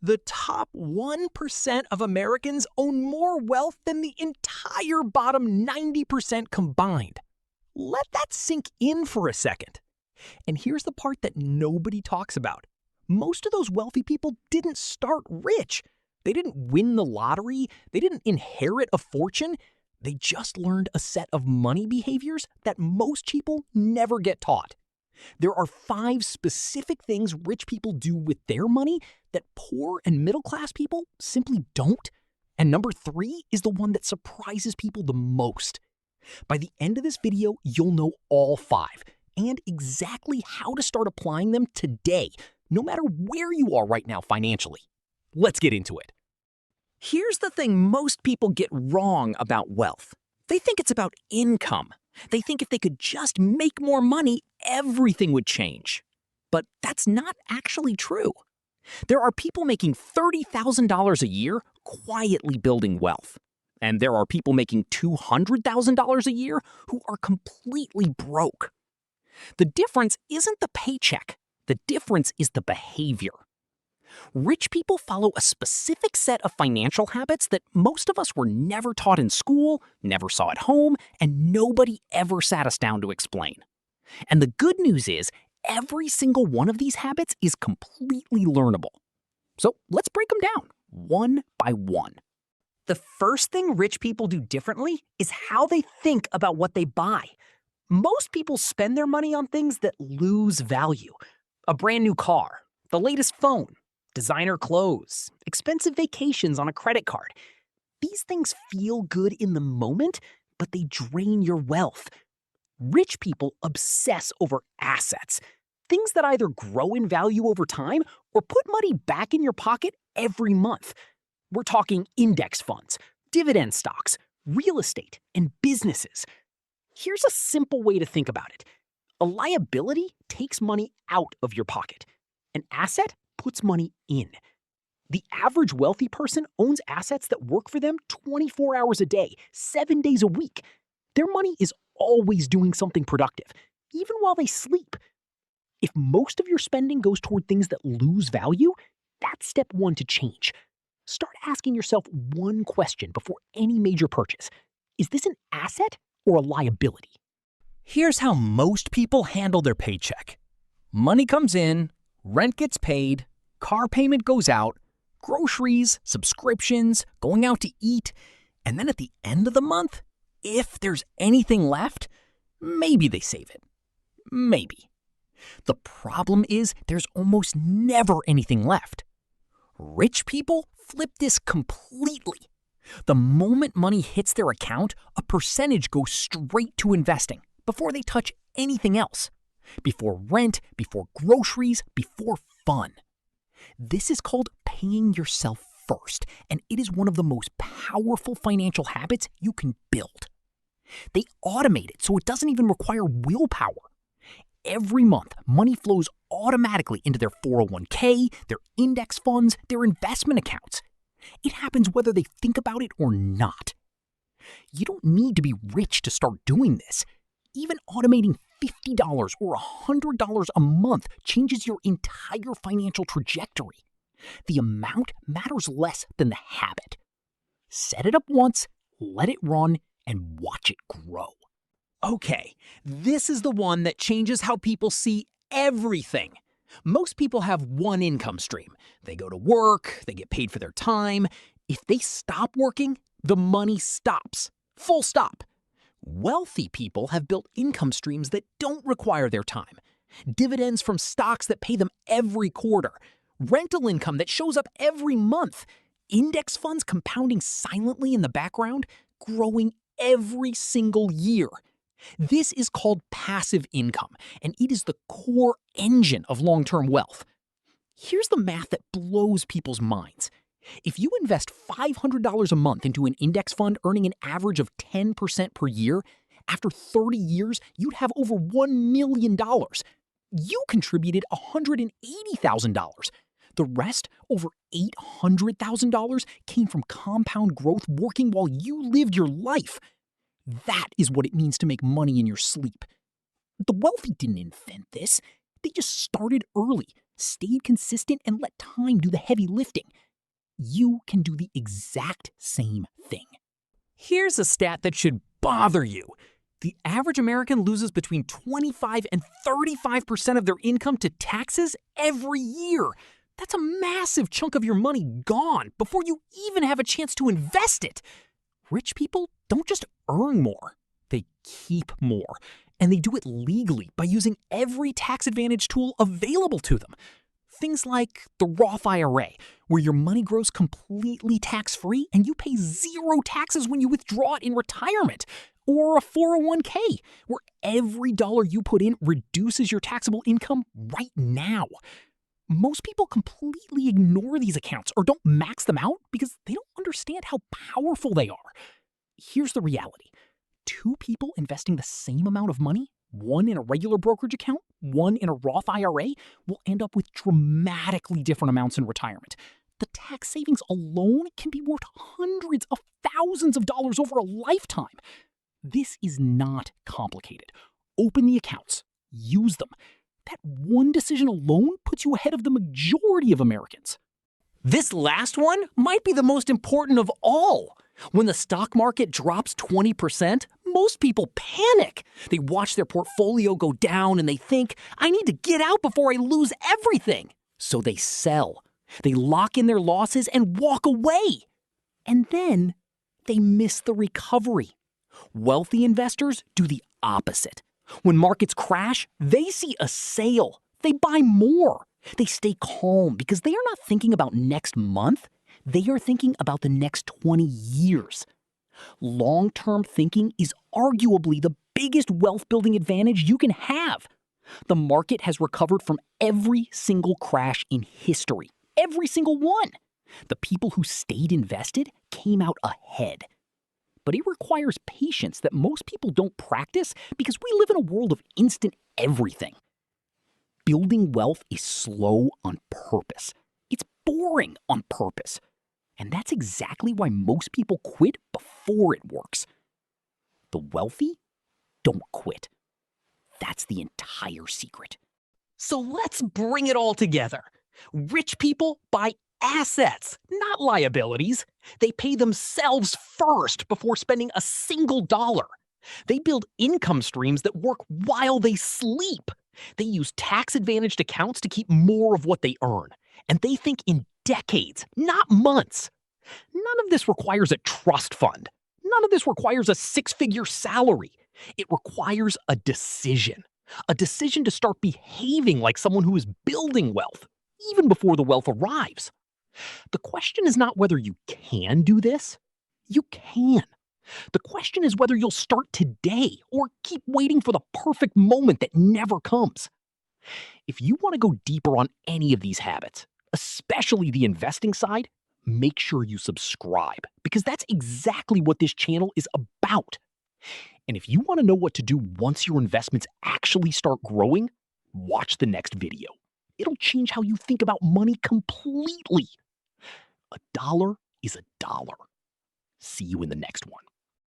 The top 1% of Americans own more wealth than the entire bottom 90% combined. Let that sink in for a second. And here's the part that nobody talks about. Most of those wealthy people didn't start rich. They didn't win the lottery. They didn't inherit a fortune. They just learned a set of money behaviors that most people never get taught. There are 5 specific things rich people do with their money that poor and middle-class people simply don't. And number 3 is the one that surprises people the most. By the end of this video, you'll know all 5 and exactly how to start applying them today, no matter where you are right now financially. Let's get into it. Here's the thing most people get wrong about wealth. They think it's about income. They think if they could just make more money, everything would change. But that's not actually true. There are people making $30,000 a year quietly building wealth. And there are people making $200,000 a year who are completely broke. The difference isn't the paycheck. The difference is the behavior. Rich people follow a specific set of financial habits that most of us were never taught in school, never saw at home, and nobody ever sat us down to explain. And the good news is, every single one of these habits is completely learnable. So let's break them down, one by one. The first thing rich people do differently is how they think about what they buy. Most people spend their money on things that lose value. A brand new car, the latest phone, designer clothes, expensive vacations on a credit card. These things feel good in the moment, but they drain your wealth. Rich people obsess over assets, things that either grow in value over time or put money back in your pocket every month. We're talking index funds, dividend stocks, real estate, and businesses. Here's a simple way to think about it. A liability takes money out of your pocket. An asset puts money in. The average wealthy person owns assets that work for them 24 hours a day, 7 days a week. Their money is always doing something productive, even while they sleep. If most of your spending goes toward things that lose value, that's step 1 to change. Start asking yourself one question before any major purchase. Is this an asset or a liability? Here's how most people handle their paycheck. Money comes in, rent gets paid, car payment goes out, groceries, subscriptions, going out to eat, and then at the end of the month, if there's anything left, maybe they save it. Maybe. The problem is there's almost never anything left. Rich people flip this completely. The moment money hits their account, a percentage goes straight to investing before they touch anything else. Before rent, before groceries, before fun. This is called paying yourself first, and it is one of the most powerful financial habits you can build. They automate it so it doesn't even require willpower. Every month, money flows automatically into their 401k, their index funds, their investment accounts. It happens whether they think about it or not. You don't need to be rich to start doing this. Even automating $50 or $100 a month changes your entire financial trajectory. The amount matters less than the habit. Set it up once, let it run, and watch it grow. Okay, this is the one that changes how people see everything. Most people have one income stream. They go to work, they get paid for their time. If they stop working, the money stops. Full stop. Wealthy people have built income streams that don't require their time. Dividends from stocks that pay them every quarter. Rental income that shows up every month. Index funds compounding silently in the background, growing every single year. This is called passive income, and it is the core engine of long-term wealth. Here's the math that blows people's minds. If you invest $500 a month into an index fund earning an average of 10% per year, after 30 years, you'd have over $1 million. You contributed $180,000. The rest, over $800,000, came from compound growth working while you lived your life. That is what it means to make money in your sleep. The wealthy didn't invent this. They just started early, stayed consistent, and let time do the heavy lifting. You can do the exact same thing. Here's a stat that should bother you. The average American loses between 25 and 35% of their income to taxes every year. That's a massive chunk of your money gone before you even have a chance to invest it. Rich people don't just earn more, they keep more. And they do it legally by using every tax advantage tool available to them. Things like the Roth IRA, where your money grows completely tax-free and you pay zero taxes when you withdraw it in retirement. Or a 401k, where every dollar you put in reduces your taxable income right now. Most people completely ignore these accounts or don't max them out because they don't understand how powerful they are. Here's the reality. Two people investing the same amount of money, one in a regular brokerage account, one in a Roth IRA, will end up with dramatically different amounts in retirement. The tax savings alone can be worth hundreds of thousands of dollars over a lifetime. This is not complicated. Open the accounts. Use them. That one decision alone puts you ahead of the majority of Americans. This last one might be the most important of all. When the stock market drops 20%, most people panic. They watch their portfolio go down and they think, I need to get out before I lose everything. So they sell. They lock in their losses and walk away. And then they miss the recovery. Wealthy investors do the opposite. When markets crash, they see a sale. They buy more. They stay calm because they are not thinking about next month. They are thinking about the next 20 years. Long-term thinking is arguably the biggest wealth-building advantage you can have. The market has recovered from every single crash in history. Every single one. The people who stayed invested came out ahead. But it requires patience that most people don't practice because we live in a world of instant everything. Building wealth is slow on purpose. It's boring on purpose. And that's exactly why most people quit before it works. The wealthy don't quit. That's the entire secret. So let's bring it all together. Rich people buy assets, not liabilities. They pay themselves first before spending a single dollar. They build income streams that work while they sleep. They use tax-advantaged accounts to keep more of what they earn. And they think in decades, not months. None of this requires a trust fund. None of this requires a six-figure salary. It requires a decision to start behaving like someone who is building wealth, even before the wealth arrives. The question is not whether you can do this. You can. The question is whether you'll start today or keep waiting for the perfect moment that never comes. If you want to go deeper on any of these habits, especially the investing side, make sure you subscribe because that's exactly what this channel is about. And if you want to know what to do once your investments actually start growing, watch the next video. It'll change how you think about money completely. $1 is $1. See you in the next one.